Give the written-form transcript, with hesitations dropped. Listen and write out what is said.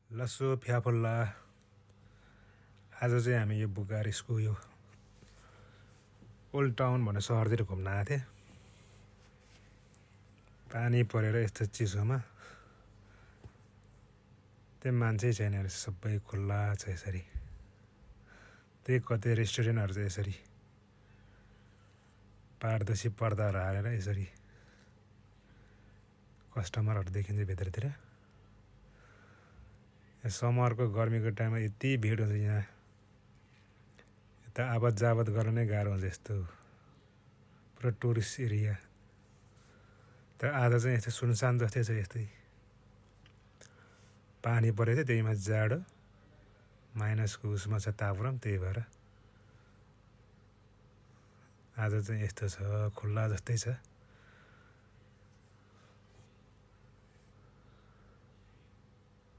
लसो फ्याफल्ला आज चाहिँ हामी यो बुकारेस्टको यो ओल्ड टाउन भन्ने सहरतिर घुम्न आएको थिएँ। पानी परेर यस्तो चिसोमा त्यही मान्छे छैन रहेछ, सबै खुल्ला छ यसरी। त्यही कतै रेस्टुरेन्टहरु चाहिँ यसरी पारदर्शी पर्दाहरु हालेर यसरी कस्टमरहरु देखिन्छ भित्रतिर। समरको गर्मीको टाइममा यति भिड हुन्छ यहाँ, यता आवत जावत गर्न नै गाह्रो हुन्छ। यस्तो पुरा टुरिस्ट एरिया। तर आज चाहिँ यस्तो सुनसान जस्तै छ। यस्तै पानी परेछ, त्यहीमा जाडो माइनसको उसमा छ तापक्रम, त्यही भएर आज चाहिँ यस्तो छ, खुल्ला जस्तै छ।